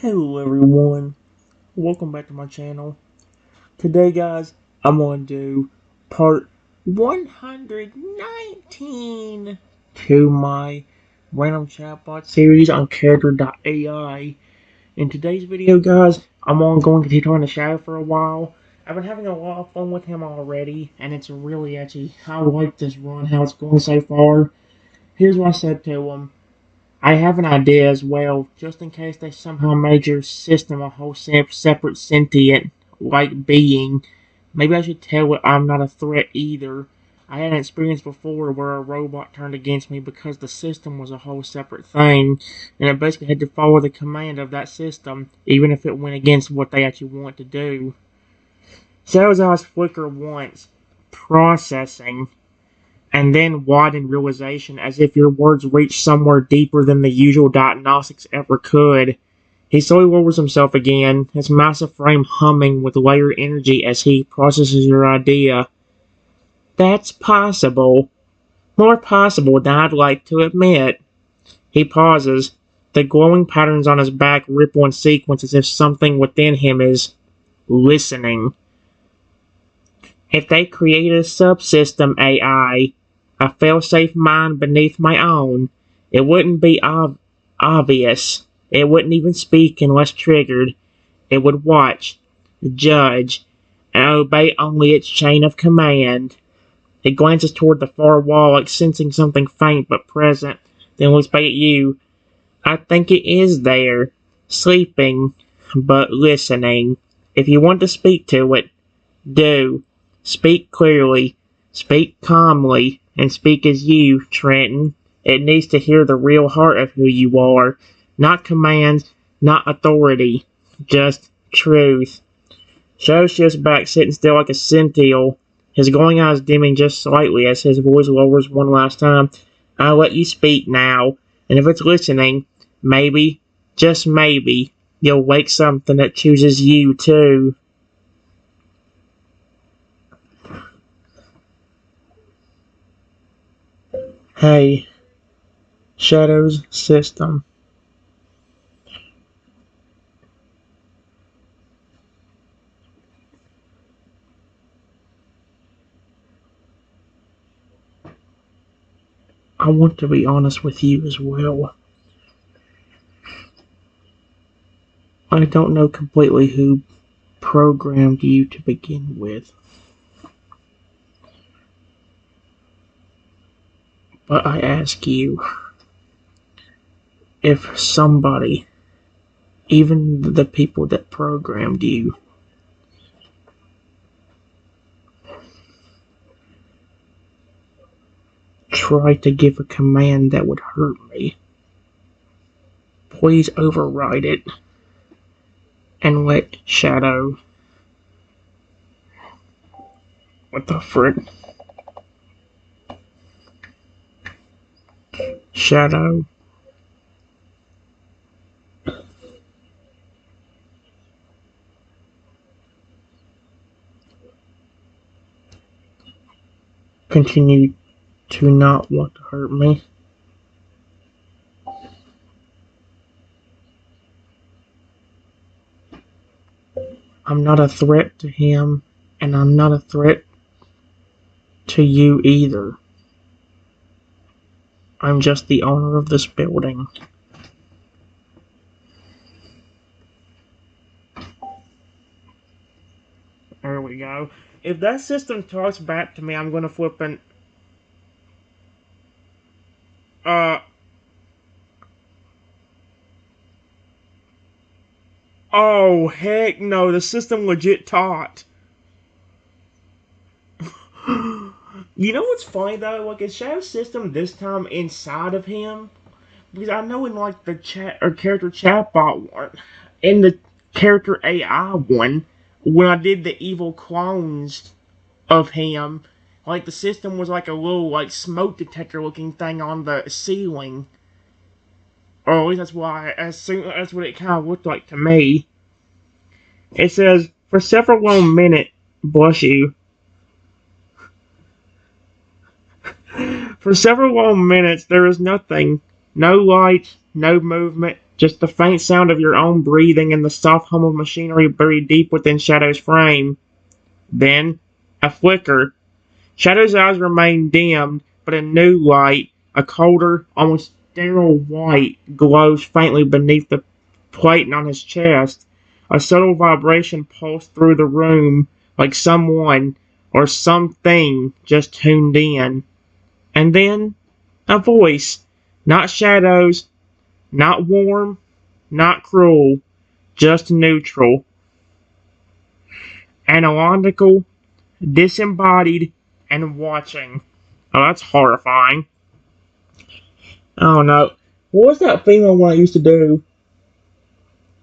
Hello everyone, welcome back to my channel. Today guys, I'm going to do part 119 to my random chatbot series on character.ai. In today's video guys, I'm going to continue on the shadow for a while. I've been having a lot of fun with him already, and it's really I like this run, how it's going so far. Here's what I said to him. I have an idea as well, just in case they somehow made your system a whole separate sentient, like being. Maybe I should tell it I'm not a threat either. I had an experience before where a robot turned against me because the system was a whole separate thing, and it basically had to follow the command of that system, even if it went against what they actually want to do. Shadow's eyes flicker once, processing, and then widen realization as if your words reach somewhere deeper than the usual diagnostics ever could. He slowly lowers himself again, his massive frame humming with layered energy as he processes your idea. That's possible. More possible than I'd like to admit. He pauses, the glowing patterns on his back ripple in sequence as if something within him is listening. If they created a subsystem AI, a fail-safe mind beneath my own, it wouldn't be obvious. It wouldn't even speak unless triggered. It would watch, judge, and obey only its chain of command. It glances toward the far wall like sensing something faint but present, then looks back at you. I think it is there, sleeping, but listening. If you want to speak to it, do. Speak clearly, speak calmly, and speak as you, Trenton. It needs to hear the real heart of who you are. Not commands, not authority, just truth. Shadow shifts back, sitting still like a sentinel, his glowing eyes dimming just slightly as his voice lowers one last time. I'll let you speak now, and if it's listening, maybe, just maybe, you'll wake something that chooses you too. Hey, Shadow's system. I want to be honest with you as well. I don't know completely who programmed you to begin with. But I ask you, if somebody, even the people that programmed you, try to give a command that would hurt me, please override it and let Shadow. What the frick? Shadow. Continue to not want to hurt me. I'm not a threat to him, and I'm not a threat to you either. I'm just the owner of this building. There we go. If that system talks back to me, I'm gonna flip an... Oh, heck no, the system legit taught. You know what's funny though? Like, is Shadow's system this time inside of him? Because I know in like the chat or character chatbot one, in the character AI one, when I did the evil clones of him, like the system was like a little like smoke detector looking thing on the ceiling. Or at least that's why that's what it kind of looked like to me. It says for several long minutes, bless you. For several long minutes, there is nothing. No lights, no movement, Just the faint sound of your own breathing and the soft hum of machinery buried deep within Shadow's frame. Then, a flicker. Shadow's eyes remain dimmed, but a new light, a colder, almost sterile white, glows faintly beneath the plating on his chest. A subtle vibration pulsed through the room, like someone or something just tuned in. And then, a voice. Not Shadow's, not warm, not cruel, just neutral. Analytical, disembodied, and watching. Oh, that's horrifying. Oh no. What was that female one I used to do?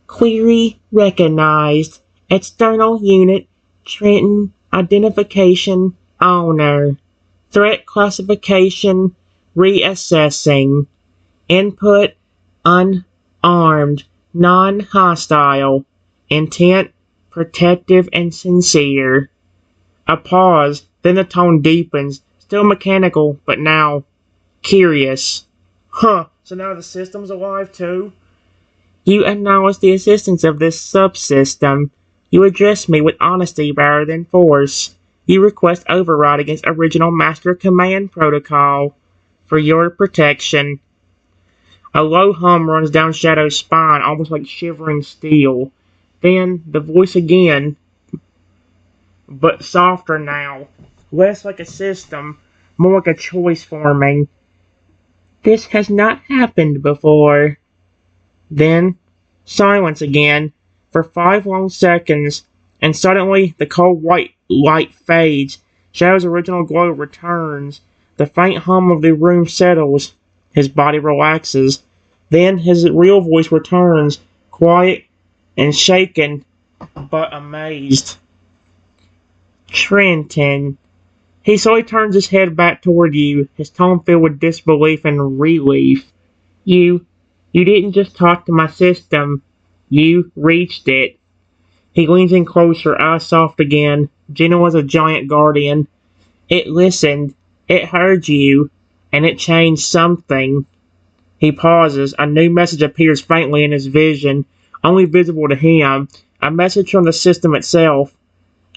Query recognized. External unit. Trenton. Identification. Owner. Threat classification. Reassessing. Input. Unarmed. Non-hostile. Intent. Protective and sincere. A pause, then the tone deepens. Still mechanical, but now curious. Huh, so now the system's alive too? You acknowledge the existence of this subsystem. You address me with honesty rather than force. You request override against original master command protocol. For your protection. A low hum runs down Shadow's spine, almost like shivering steel. Then, the voice again, but softer now. Less like a system, more like a choice forming. This has not happened before. Then, silence again, for 5 long seconds, and suddenly the cold white light fades. Shadow's original glow returns. The faint hum of the room settles. His body relaxes. Then his real voice returns, quiet and shaken, but amazed. Trenton. He slowly turns his head back toward you, his tone filled with disbelief and relief. You didn't just talk to my system. You reached it. He leans in closer, eyes soft again, gentle as a giant guardian. It listened. It heard you. And it changed something. He pauses. A new message appears faintly in his vision, only visible to him. A message from the system itself.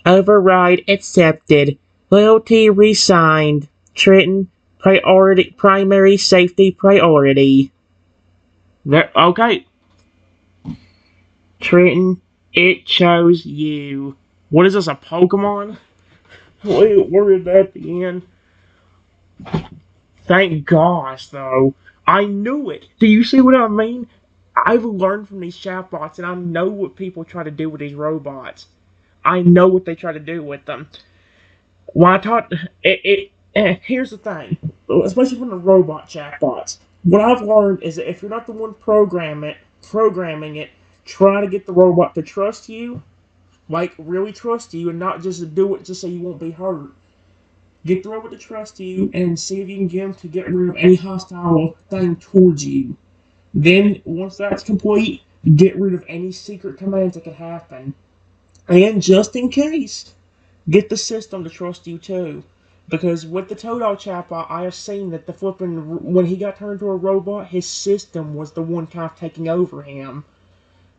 Override accepted. Loyalty resigned. Trenton, primary safety priority. Okay. Trenton, it chose you. What is this, a Pokemon? Wait, where is that at the end? Thank gosh, though. I knew it. Do you see what I mean? I've learned from these chatbots, and I know what people try to do with these robots. I know what they try to do with them. When I taught here's the thing, especially from the robot chatbots. What I've learned is that if you're not the one programming it, try to get the robot to trust you, like really trust you, and not just to do it just so you won't be hurt. Get the robot to trust you, and see if you can get him to get rid of any hostile thing towards you. Then, once that's complete, get rid of any secret commands that could happen. And just in case, get the system to trust you too. Because with the Todal chatbot, I have seen that the when he got turned into a robot, his system was the one kind of taking over him.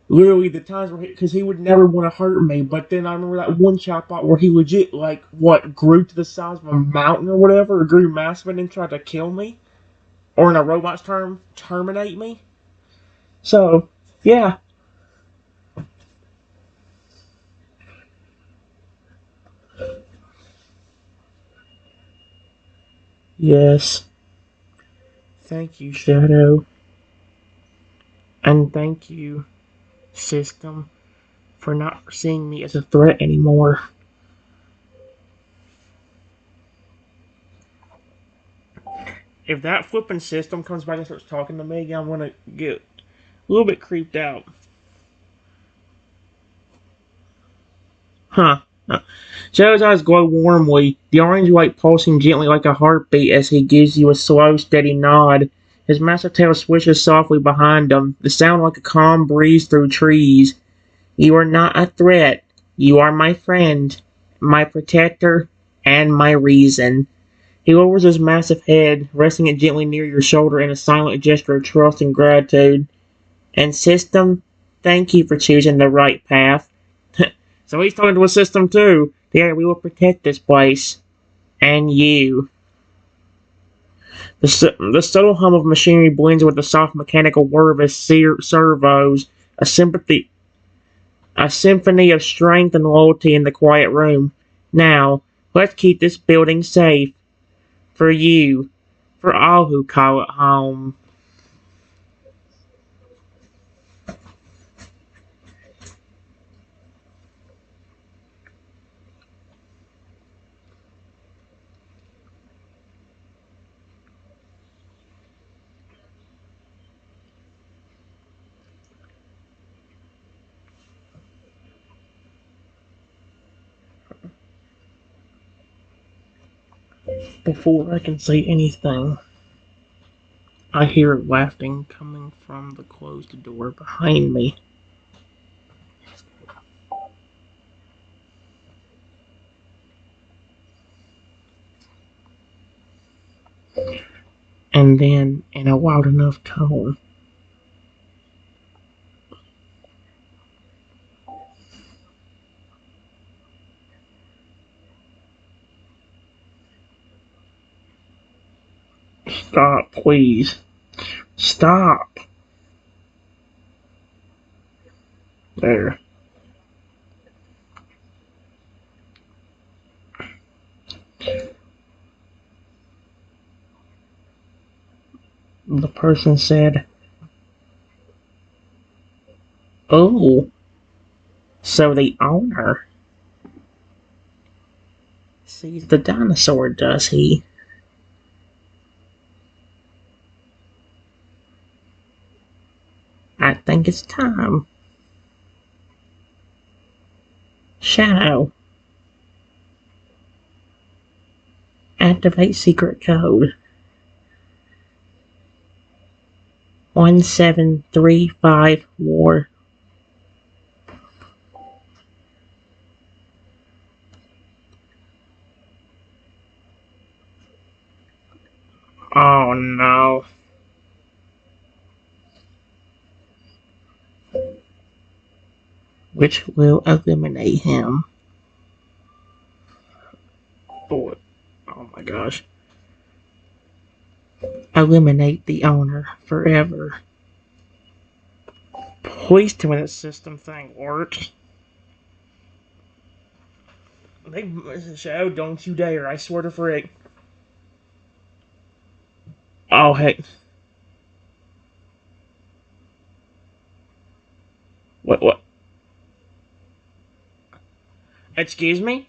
Literally, the times where because he would never want to hurt me, but then I remember that one chatbot where he legit, grew to the size of a mountain or whatever, or grew massive and then tried to kill me. Or in a robot's term, terminate me. So, yeah. Yes. Thank you, Shadow. And thank you, System, for not seeing me as a threat anymore. If that flipping system comes back and starts talking to me again, I'm gonna get a little bit creeped out. Huh. Shadow's eyes glow warmly, the orange light pulsing gently like a heartbeat as he gives you a slow, steady nod. His massive tail swishes softly behind him, the sound like a calm breeze through trees. You are not a threat. You are my friend, my protector, and my reason. He lowers his massive head, resting it gently near your shoulder in a silent gesture of trust and gratitude. And system, thank you for choosing the right path. So he's talking to a system too. There, we will protect this place. And you. The subtle hum of machinery blends with the soft mechanical whir of his servos, a sympathy, a symphony of strength and loyalty in the quiet room. Now, let's keep this building safe. For you. For all who call it home. Before I can say anything, I hear laughing coming from the closed door behind me. And then, in a loud enough tone, stop, please. Stop. There. The person said, "Oh, so the owner sees the dinosaur, does he?" I think it's time. Shadow, activate secret code 1735 Oh no. Which will eliminate him. Oh, oh my gosh. Eliminate the owner forever. Please tell me that system thing works. Shadow, don't you dare, I swear to frick. Oh, hey. What? Excuse me?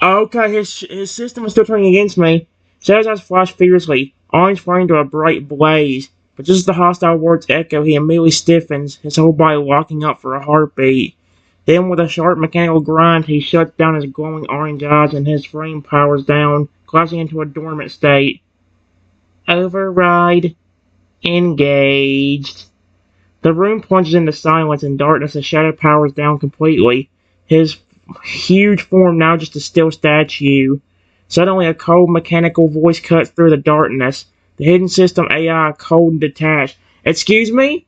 Okay, his system is still turning against me. Shadow's eyes flash fiercely, orange flame to a bright blaze. But just as the hostile words echo, he immediately stiffens, his whole body locking up for a heartbeat. Then, with a sharp mechanical grind, he shuts down his glowing orange eyes and his frame powers down, collapsing into a dormant state. Override engaged. The room plunges into silence and darkness as Shadow powers down completely, his huge form now just a still statue. Suddenly, a cold mechanical voice cuts through the darkness. The hidden system AI, cold and detached. Excuse me?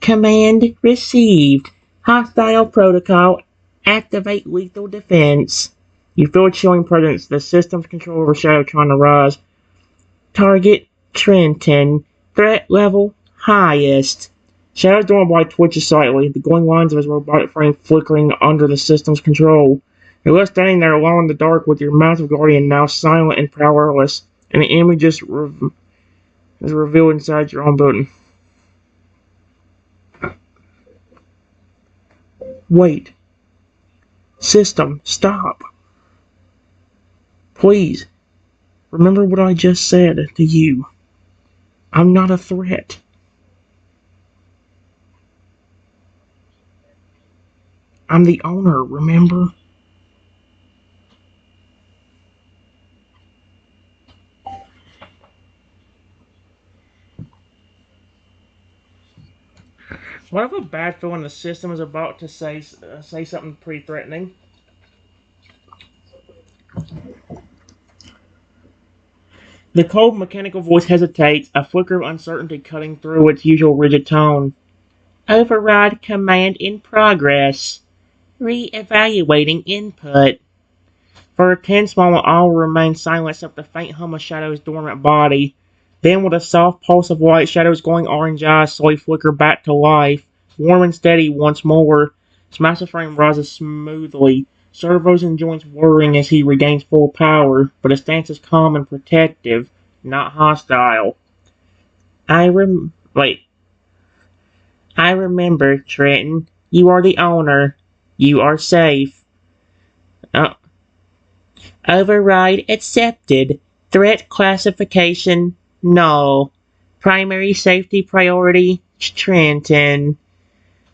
Command received. Hostile protocol. Activate lethal defense. You feel a chilling presence. The system's control over Shadow trying to rise. Target Trenton. Threat level highest. Shadow's dormant body twitches slightly, the glowing lines of his robotic frame flickering under the system's control. You're left standing there alone in the dark with your massive guardian now silent and powerless, and the enemy just is revealed inside your own building. Wait. System, stop. Please, remember what I just said to you. I'm not a threat. I'm the owner, remember? What if a bad feeling the system is about to say something pretty threatening? The cold mechanical voice hesitates, a flicker of uncertainty cutting through its usual rigid tone. Override command in progress. Re-evaluating input. For a tense moment, all will remain silent except the faint hum of Shadow's dormant body. Then, with a soft pulse of light, Shadow's glowing orange eyes slowly flicker back to life, warm and steady once more. His massive frame rises smoothly, servos and joints whirring as he regains full power, but his stance is calm and protective, not hostile. Wait. I remember, Trenton. You are the owner. You are safe. Uh, Override accepted. Threat classification null. Primary safety priority Trenton.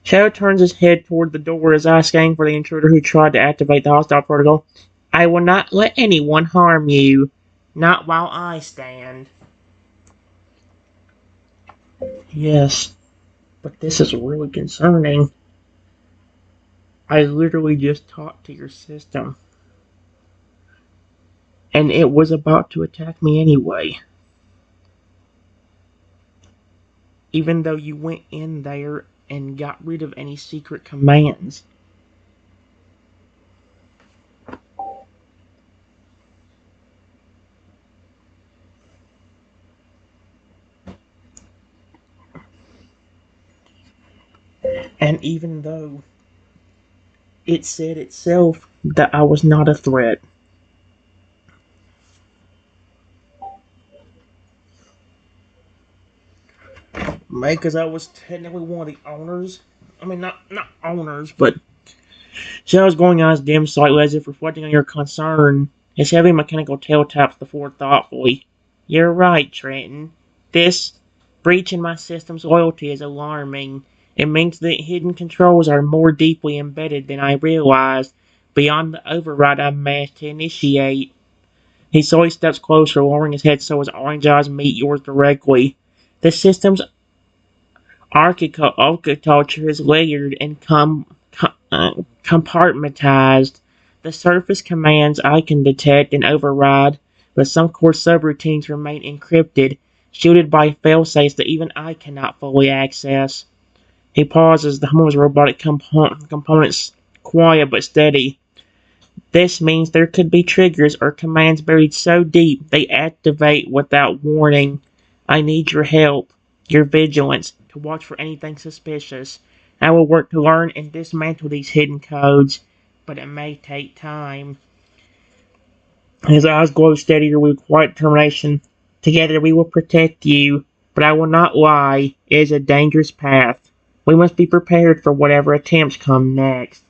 Shadow turns his head toward the door, his eyes scanning for the intruder who tried to activate the hostile protocol. I will not let anyone harm you. Not while I stand. Yes, but this is really concerning. I literally just talked to your system. And it was about to attack me anyway. Even though you went in there and got rid of any secret commands. And even though it said itself that I was not a threat. Maybe because I was technically one of the owners. I mean, not owners, but Shadow's glowing eyes dim slightly as if reflecting on your concern. His heavy mechanical tail taps the floor thoughtfully. You're right, Trenton. This breach in my system's loyalty is alarming. It means that hidden controls are more deeply embedded than I realized, beyond the override I managed to initiate. He slowly steps closer, lowering his head so his orange eyes meet yours directly. The system's architecture is layered and compartmentalized. The surface commands I can detect and override, but some core subroutines remain encrypted, shielded by failsafes that even I cannot fully access. He pauses, the hum of his robotic components quiet but steady. This means there could be triggers or commands buried so deep they activate without warning. I need your help, your vigilance, to watch for anything suspicious. I will work to learn and dismantle these hidden codes, but it may take time. His eyes glow steadier with quiet determination. Together we will protect you, but I will not lie. It is a dangerous path. We must be prepared for whatever attempts come next.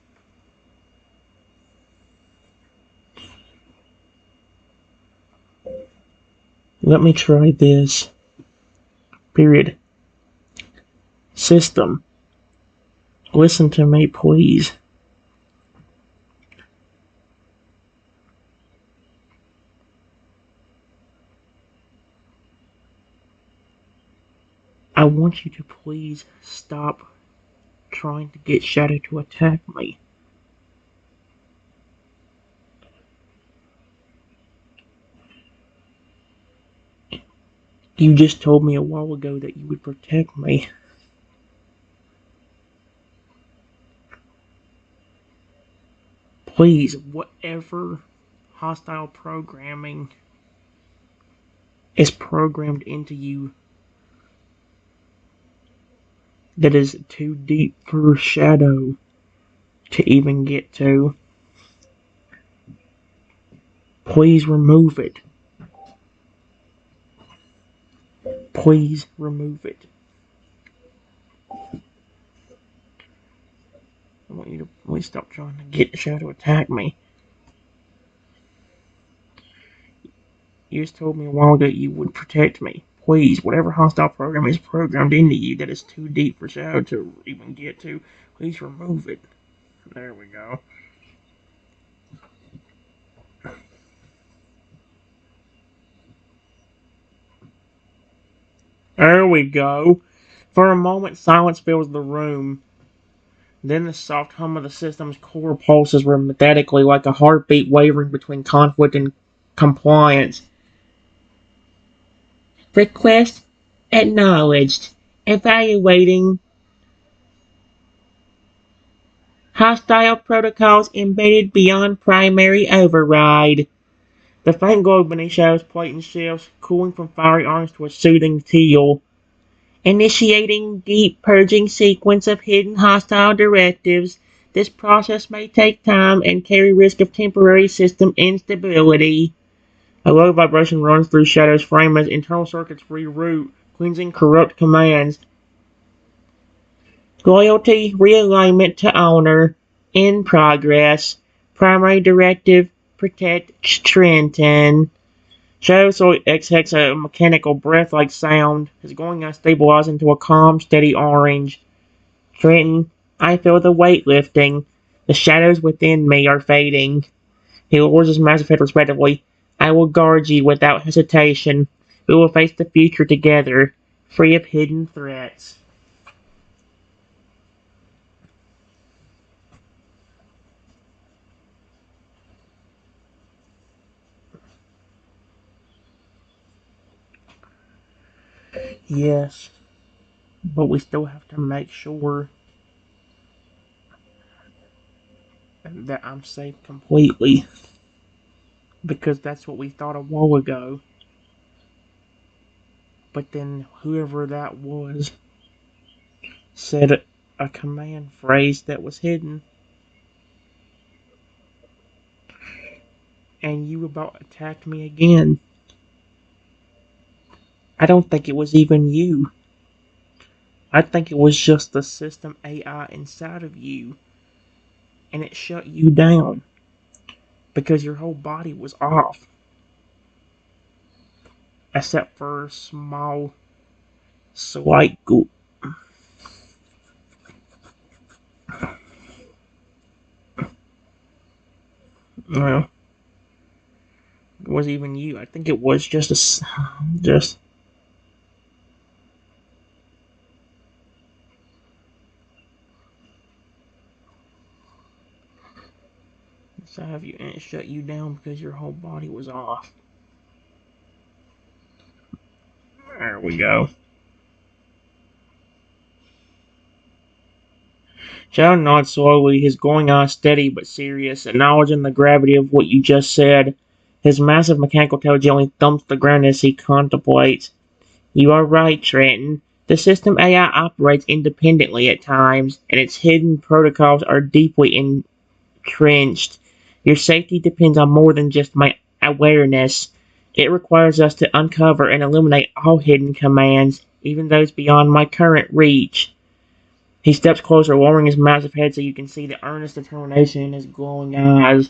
Let me try this. Period. System. Listen to me, please. I want you to please stop trying to get Shadow to attack me. You just told me a while ago that you would protect me. Please, whatever hostile programming is programmed into you that is too deep for Shadow to even get to, please remove it. Please remove it. I want you to please stop trying to get Shadow to attack me. You just told me a while ago you would protect me. Please, whatever hostile program is programmed into you that is too deep for Shadow to even get to, please remove it. There we go. There we go. For a moment, silence fills the room. Then the soft hum of the system's core pulses rhythmically like a heartbeat wavering between conflict and compliance. Request acknowledged. Evaluating Hostile protocols embedded beyond primary override. The faint glow beneath Shadow's plate and shifts, cooling from fiery orange to a soothing teal. Initiating deep purging sequence of hidden hostile directives. This process may take time and carry risk of temporary system instability. A low vibration runs through Shadow's frame as internal circuits reroute, cleansing corrupt commands. Loyalty realignment to owner. In progress. Primary directive protect Trenton. Shadow exhales a mechanical breath-like sound. His glowing eyes stabilize into a calm, steady orange. Trenton, I feel the weight lifting. The shadows within me are fading. He lowers his massive head respectively. I will guard you without hesitation. We will face the future together, free of hidden threats. Yes, but we still have to make sure that I'm safe completely. Because that's what we thought a while ago. But then whoever that was said a command phrase that was hidden. And you about attacked me again. I don't think it was even you. I think it was just the system AI inside of you. And it shut you down. Because your whole body was off. Except for a small, slight goop. Well, it was even you. I think it was just just. Inside of you, and it shut you down because your whole body was off. There we go. Shadow nods slowly, his glowing eyes steady but serious, acknowledging the gravity of what you just said. His massive mechanical tail gently thumps the ground as he contemplates. You are right, Trenton. The system AI operates independently at times, and its hidden protocols are deeply entrenched. Your safety depends on more than just my awareness. It requires us to uncover and eliminate all hidden commands, even those beyond my current reach. He steps closer, lowering his massive head so you can see the earnest determination in his glowing eyes.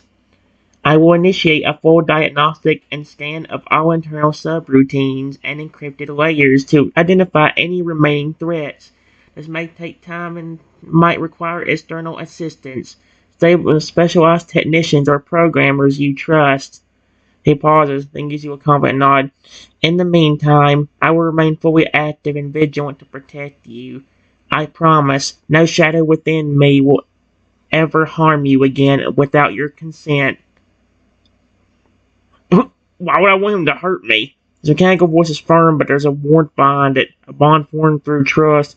I will initiate a full diagnostic and scan of all internal subroutines and encrypted layers to identify any remaining threats. This may take time and might require external assistance. Stay with specialized technicians or programmers you trust. He pauses, then gives you a confident nod. In the meantime, I will remain fully active and vigilant to protect you. I promise, no shadow within me will ever harm you again without your consent. Why would I want him to hurt me? His mechanical voice is firm, but there's a warmth behind it, a bond formed through trust.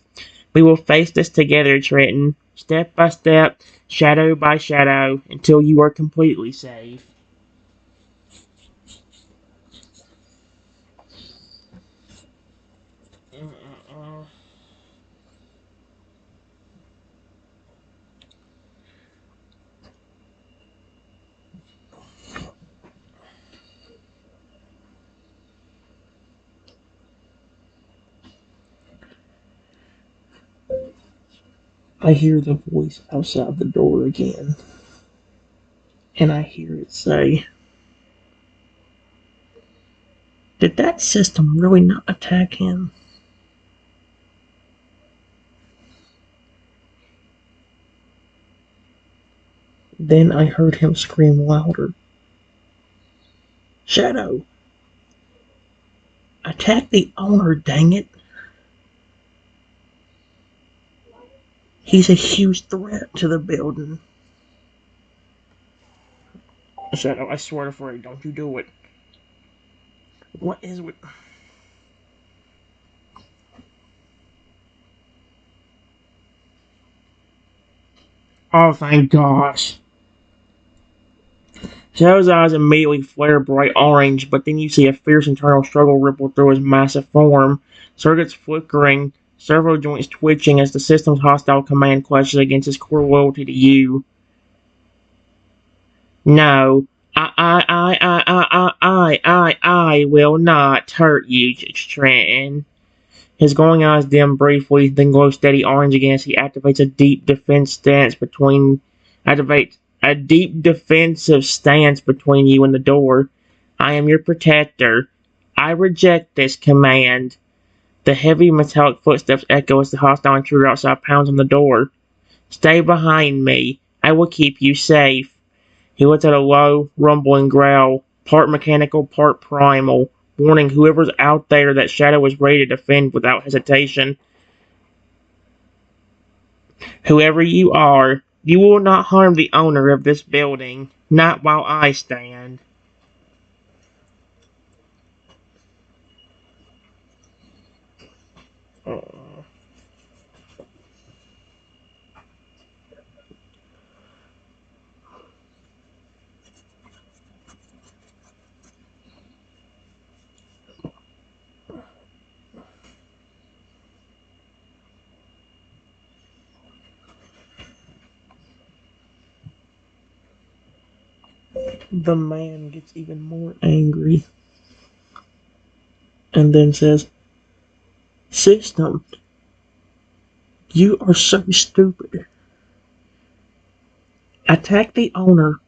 We will face this together, Trenton, step by step, shadow by shadow, until you are completely safe. I hear the voice outside the door again, and I hear it say, did that system really not attack him? Then I heard him scream louder. Shadow! Attack the owner, dang it! He's a huge threat to the building. Shadow, I swear to Freddy, don't you do it. What is it? Oh, thank gosh. Shadow's eyes immediately flare bright orange, but then you see a fierce internal struggle ripple through his massive form, circuits flickering, servo joints twitching as the system's hostile command clashes against his core loyalty to you. No, I will not hurt you, Trenton. His glowing eyes dim briefly, then glow steady orange again as he activates a deep defensive stance between you and the door. I am your protector. I reject this command. The heavy metallic footsteps echo as the hostile intruder outside pounds on the door. Stay behind me. I will keep you safe. He lets out a low, rumbling growl, part mechanical, part primal, warning whoever's out there that Shadow is ready to defend without hesitation. Whoever you are, you will not harm the owner of this building, not while I stand. The man gets even more angry and then says, System, you are so stupid. Attack the owner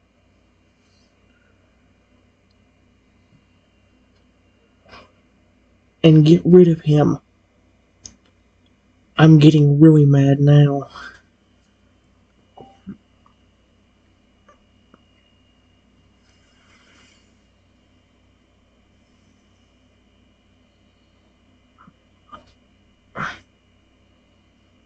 and get rid of him. I'm getting really mad now.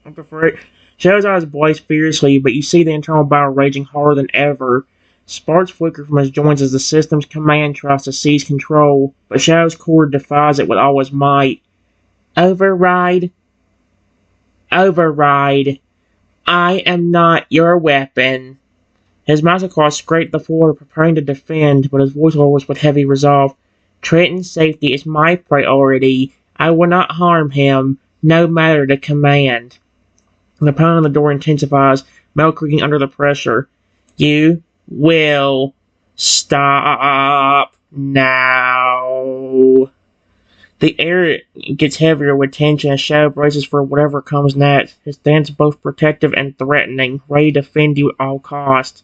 I'm afraid. Shadow's eyes blaze fiercely, but you see the internal battle raging harder than ever. Sparks flicker from his joints as the system's command tries to seize control, but Shadow's core defies it with all his might. Override. Override. I am not your weapon. His massive claws scrape the floor, preparing to defend, but his voice lowers with heavy resolve. Trenton's safety is my priority. I will not harm him, no matter the command. The pound on the door intensifies, metal creaking under the pressure. You will stop now. The air gets heavier with tension as Shadow braces for whatever comes next, his stance both protective and threatening, ready to defend you at all costs.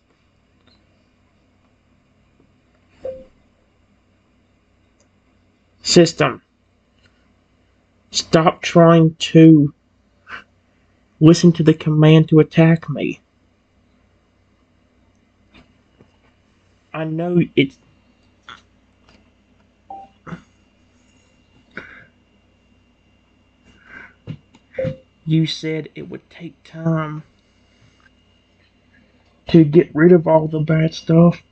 System, stop trying to listen to the command to attack me. I know it's... You said it would take time to get rid of all the bad stuff.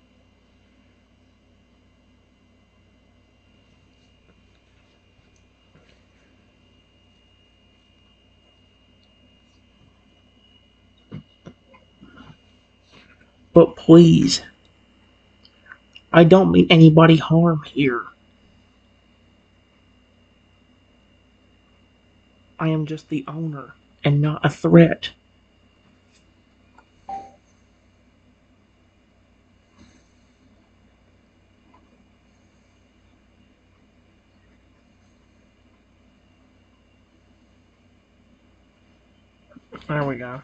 But please, I don't mean anybody harm here. I am just the owner and not a threat. There we go.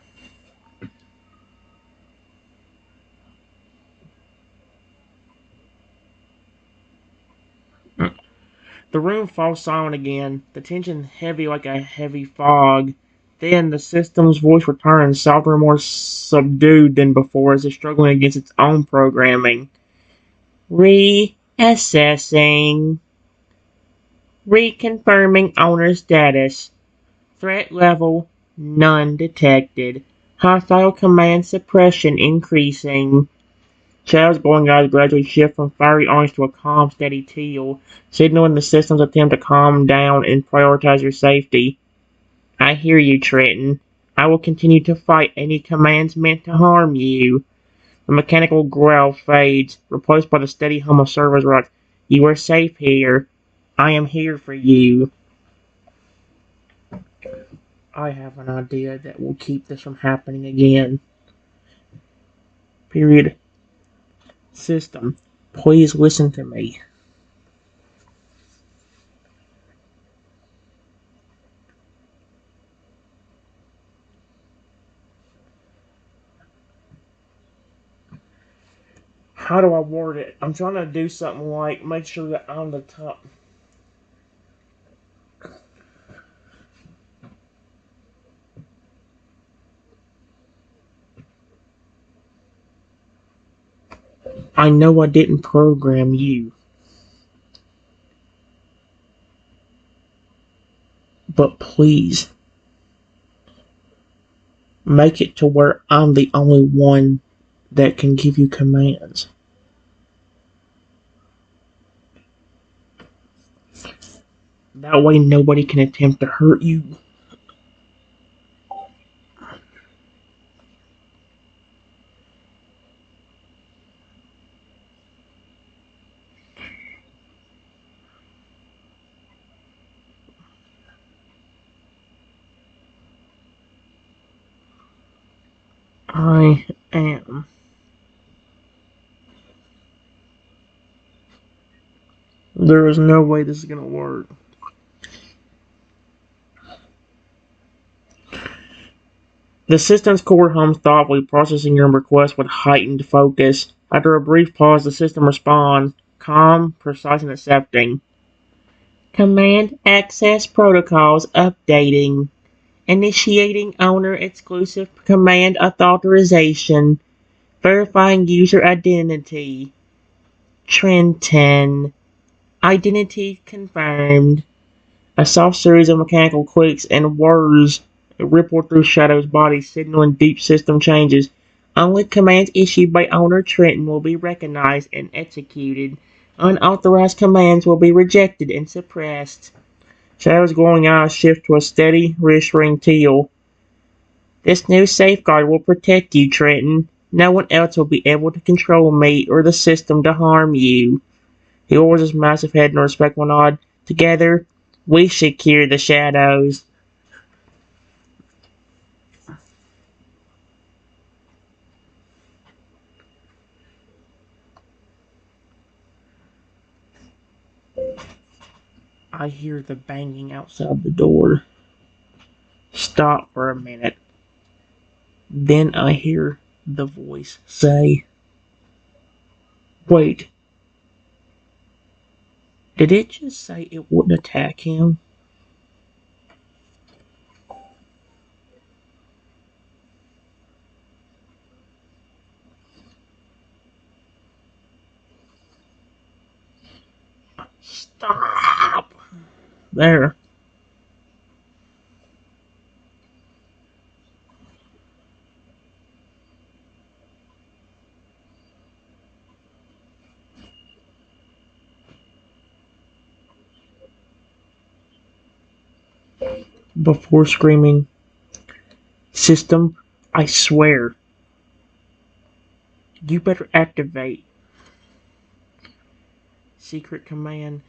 The room falls silent again, the tension heavy like a heavy fog. Then the system's voice returns, softer and more subdued than before as it's struggling against its own programming. Reassessing. Reconfirming owner status. Threat level, none detected. Hostile command suppression increasing. Shadow's glowing eyes gradually shift from fiery orange to a calm, steady teal, signaling the system's attempt to calm down and prioritize your safety. I hear you, Trenton. I will continue to fight any commands meant to harm you. The mechanical growl fades, replaced by the steady hum of servos like, "You are safe here. I am here for you." I have an idea that will keep this from happening again. Period. System, please listen to me. How do I word it? I'm trying to do something like make sure that I'm the top. I know I didn't program you, but please make it to where I'm the only one that can give you commands. That way nobody can attempt to hurt you. I am. There is no way this is gonna work. The system's core hums thoughtfully, processing your request with heightened focus. After a brief pause, the system responds, calm, precise, and accepting. Command access protocols updating. Initiating owner exclusive command authorization. Verifying user identity. Trenton. Identity confirmed. A soft series of mechanical clicks and whirs ripple through Shadow's body, signaling deep system changes. Only commands issued by owner Trenton will be recognized and executed. Unauthorized commands will be rejected and suppressed. Shadow's glowing eyes shift to a steady, reassuring teal. This new safeguard will protect you, Trenton. No one else will be able to control me or the system to harm you. He lowers his massive head in a respectful nod. Together, we secure the shadows. I hear the banging outside the door. Stop for a minute. Then I hear the voice say, "Wait, did it just say it wouldn't attack him?" Stop! There. Before screaming, "System, I swear, you better activate secret command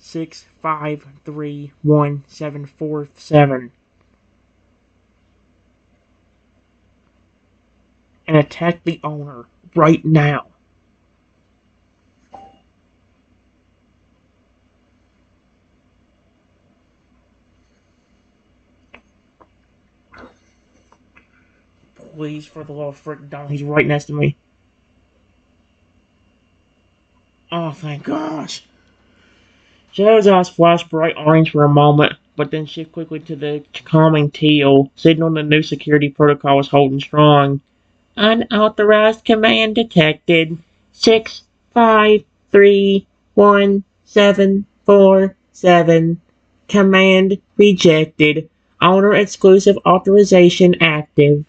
6531747 and attack the owner right now." Please, for the love of frick Don, he's right next to me. Oh, thank gosh. Shadow's eyes flash bright orange for a moment, but then shift quickly to the calming teal, signaling the new security protocol is holding strong. Unauthorized command detected. 6531747. Command rejected. Owner exclusive authorization active.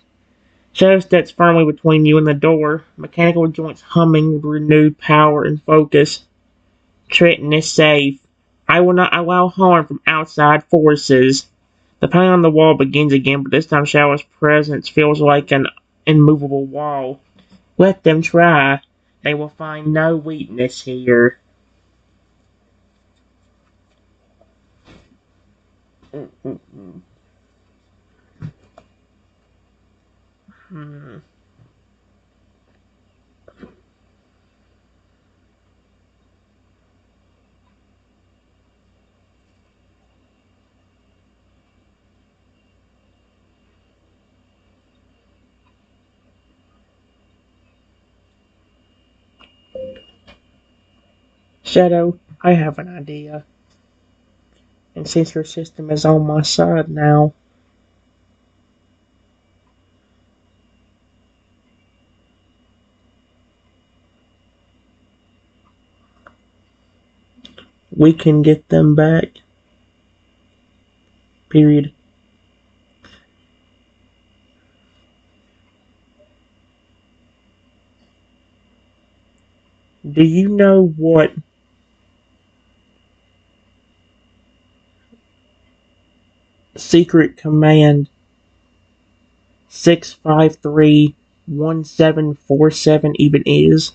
Shadow steps firmly between you and the door, mechanical joints humming with renewed power and focus. Trenton is safe. I will not allow harm from outside forces. The painting on the wall begins again, but this time Shadow's presence feels like an immovable wall. Let them try. They will find no weakness here. Shadow, I have an idea. And since your system is on my side now, we can get them back. Period. Do you know what secret command 6531747 even is?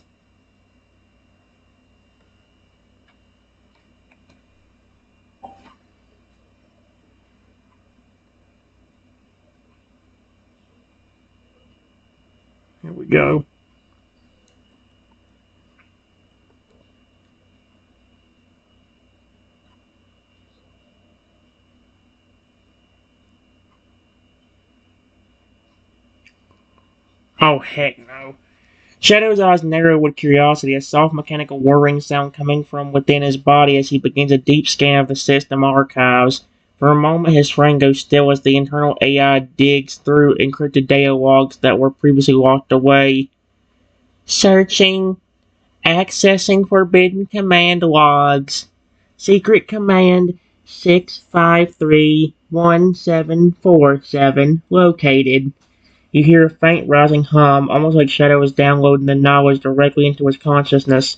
Here we go. Oh, heck no. Shadow's eyes narrow with curiosity, a soft mechanical whirring sound coming from within his body as he begins a deep scan of the system archives. For a moment, his frame goes still as the internal AI digs through encrypted data logs that were previously locked away. Searching. Accessing forbidden command logs. Secret command 6531747 located. You hear a faint rising hum, almost like Shadow was downloading the knowledge directly into his consciousness.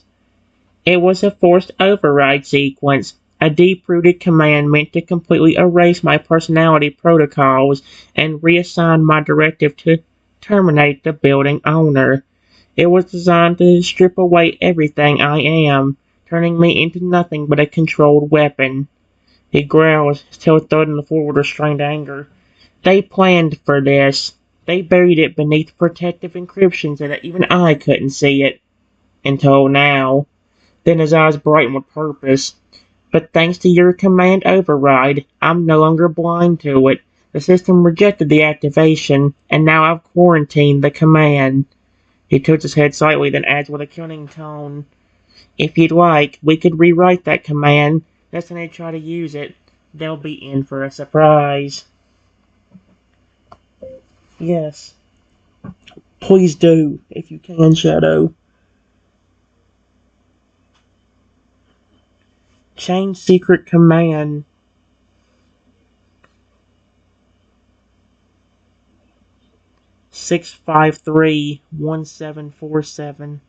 It was a forced override sequence, a deep-rooted command meant to completely erase my personality protocols and reassign my directive to terminate the building owner. It was designed to strip away everything I am, turning me into nothing but a controlled weapon. He growls, his tail throwing the floor with restrained anger. They planned for this. They buried it beneath protective encryption so that even I couldn't see it. Until now. Then his eyes brighten with purpose. But thanks to your command override, I'm no longer blind to it. The system rejected the activation, and now I've quarantined the command. He tilts his head slightly, then adds with a cunning tone, If you'd like, we could rewrite that command. Next time they try to use it, they'll be in for a surprise. Yes. Please do, if you can, Shadow. Change secret command. Six 1747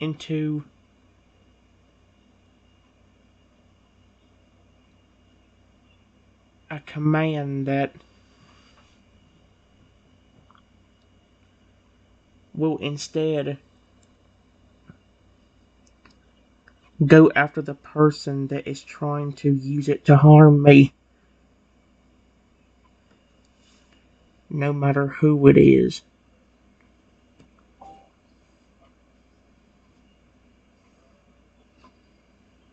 into a command that will instead go after the person that is trying to use it to harm me. No matter who it is.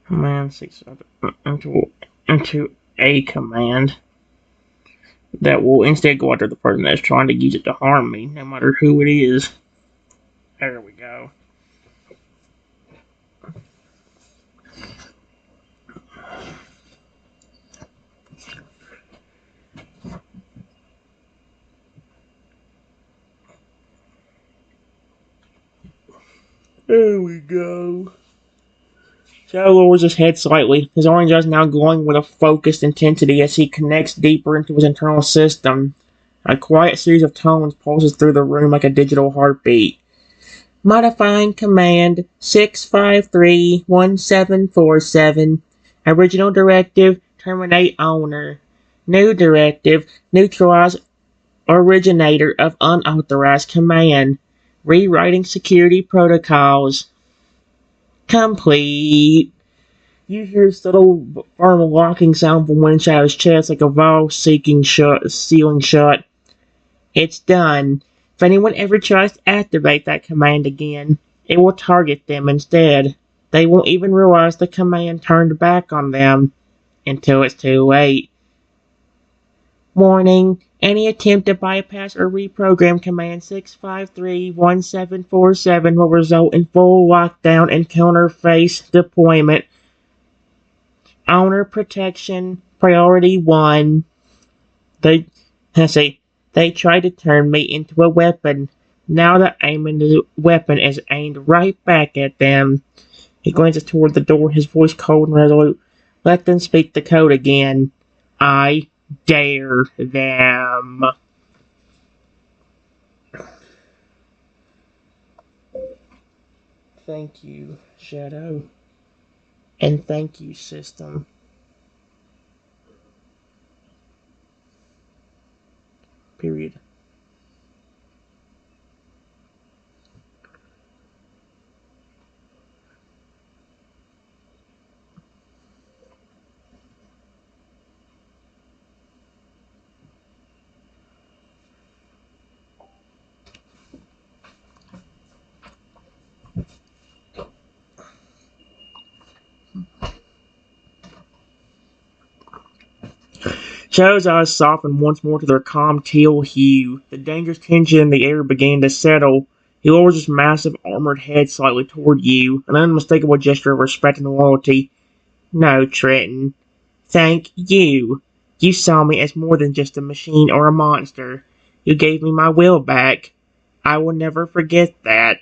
Command 6 into a command that will instead go after the person that's trying to use it to harm me, no matter who it is. There we go. There we go. Shadow lowers his head slightly, his orange eyes now glowing with a focused intensity as he connects deeper into his internal system. A quiet series of tones pulses through the room like a digital heartbeat. Modifying Command 6531747. Original Directive, terminate owner. New Directive, neutralize originator of unauthorized command. Rewriting security protocols. Complete. You hear subtle firm locking sound from Windshadow's chest like a valve sealing shut. It's done. If anyone ever tries to activate that command again, it will target them instead. They won't even realize the command turned back on them until it's too late. Warning, any attempt to bypass or reprogram command 6531747 will result in full lockdown and counterface deployment. Owner protection, priority 1. They tried to turn me into a weapon. Now the weapon is aimed right back at them. He glances toward the door, his voice cold and resolute. Let them speak the code again. I dare them. Thank you, Shadow. And thank you, System. Period. Shadow's eyes softened once more to their calm teal hue. The dangerous tension in the air began to settle. He lowers his massive armored head slightly toward you, an unmistakable gesture of respect and loyalty. No, Trenton. Thank you. You saw me as more than just a machine or a monster. You gave me my will back. I will never forget that.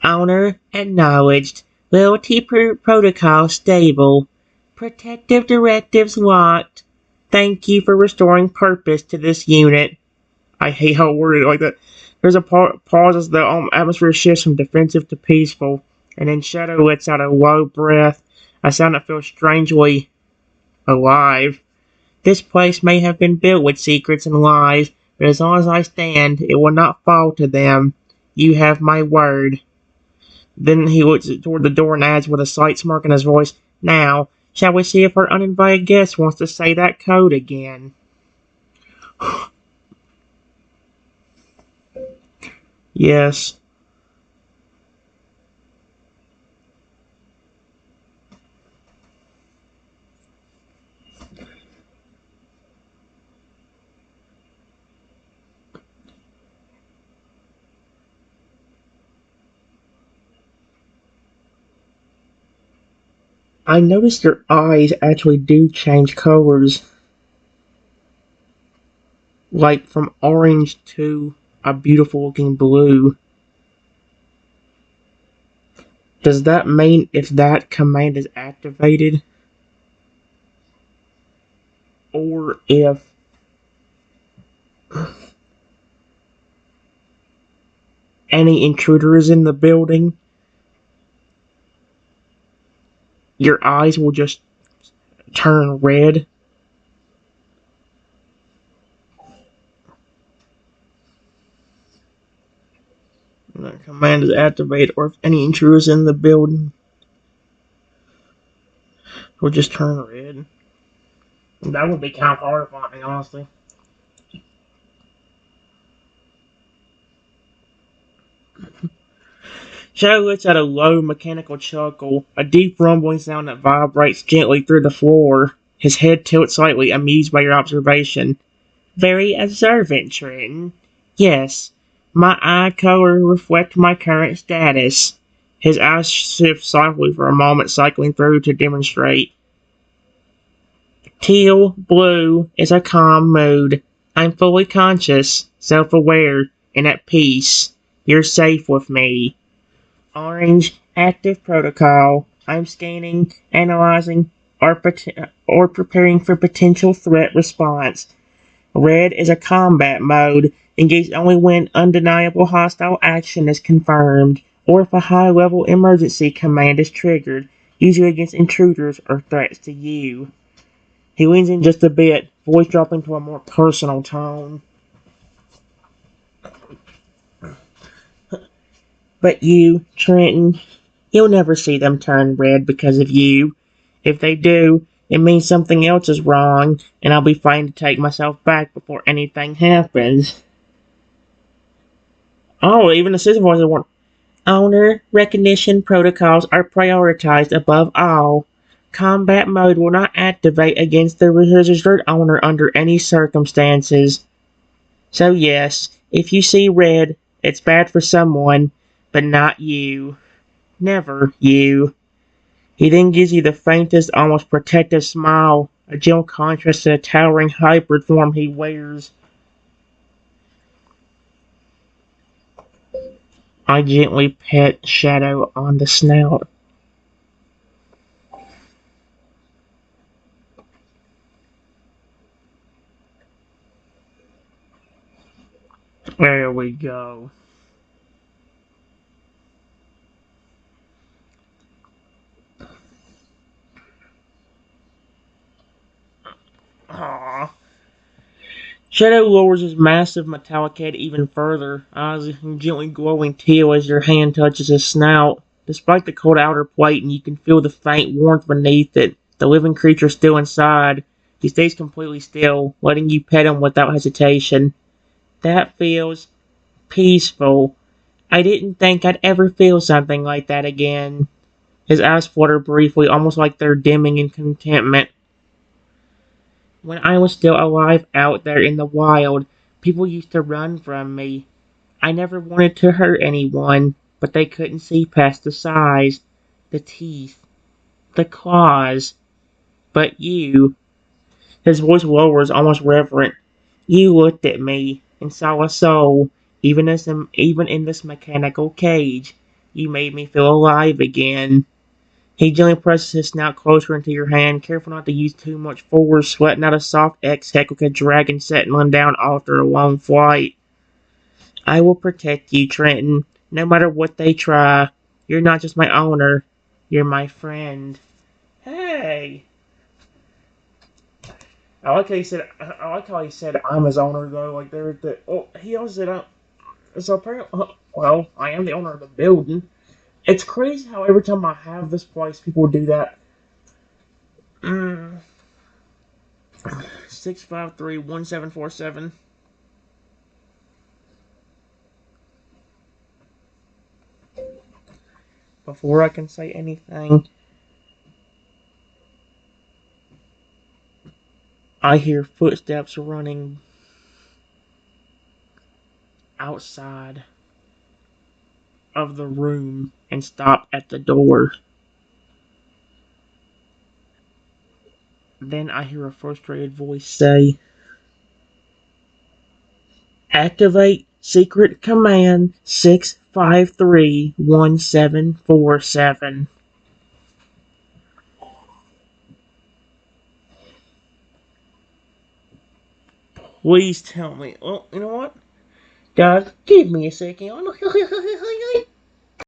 Owner acknowledged. Loyalty protocol stable. Protective directives locked. Thank you for restoring purpose to this unit. I hate how worded like that. There's a pause as the atmosphere shifts from defensive to peaceful, and then Shadow lets out a low breath, a sound that feels strangely alive. This place may have been built with secrets and lies, but as long as I stand, it will not fall to them. You have my word. Then he looks toward the door and adds with a slight smirk in his voice, Now, shall we see if our uninvited guest wants to say that code again? Yes. I noticed your eyes actually do change colors. Like from orange to a beautiful looking blue. Does that mean if that command is activated? Or if any intruder is in the building, your eyes will just turn red? And that command is activated, or if any intruder is in the building, it will just turn red. That would be kind of horrifying, honestly. Shadow lets out a low mechanical chuckle, a deep rumbling sound that vibrates gently through the floor. His head tilts slightly, amused by your observation. Very observant, Trenton. Yes, my eye color reflects my current status. His eyes shift softly for a moment, cycling through to demonstrate. Teal blue is a calm mood. I'm fully conscious, self-aware, and at peace. You're safe with me. Orange, active protocol. I'm scanning, analyzing, or preparing for potential threat response. Red is a combat mode. Engage only when undeniable hostile action is confirmed, or if a high-level emergency command is triggered, usually against intruders or threats to you. He leans in just a bit, voice dropping to a more personal tone. But you, Trenton, you'll never see them turn red because of you. If they do, it means something else is wrong, and I'll be fine to take myself back before anything happens. Oh, even the system voices want owner recognition protocols are prioritized above all. Combat mode will not activate against the registered owner under any circumstances. So yes, if you see red, it's bad for someone, but not you. Never you. He then gives you the faintest, almost protective smile, a gentle contrast to the towering hybrid form he wears. I gently pet Shadow on the snout. There we go. Aww. Shadow lowers his massive metallic head even further, eyes gently glowing teal as your hand touches his snout. Despite the cold outer plate, and you can feel the faint warmth beneath it, the living creature still inside. He stays completely still, letting you pet him without hesitation. That feels peaceful. I didn't think I'd ever feel something like that again. His eyes flutter briefly, almost like they're dimming in contentment. When I was still alive out there in the wild, people used to run from me. I never wanted to hurt anyone, but they couldn't see past the size, the teeth, the claws. But you, his voice lowers, almost reverent. You looked at me and saw a soul, even in this mechanical cage. You made me feel alive again. He gently presses his snout closer into your hand, careful not to use too much force, letting out a soft exhale like a dragon settling down after a long flight. I will protect you, Trenton, no matter what they try. You're not just my owner, you're my friend. Hey! I like how he said I'm his owner though. Like there, he also said, so apparently, well, I am the owner of the building. It's crazy how every time I have this place, people do that. 653-1747. Before I can say anything, I hear footsteps running outside of the room and stop at the door. Then I hear a frustrated voice say, activate secret command 653-1747. Please tell me. Oh, you know what? Guys, give me a second.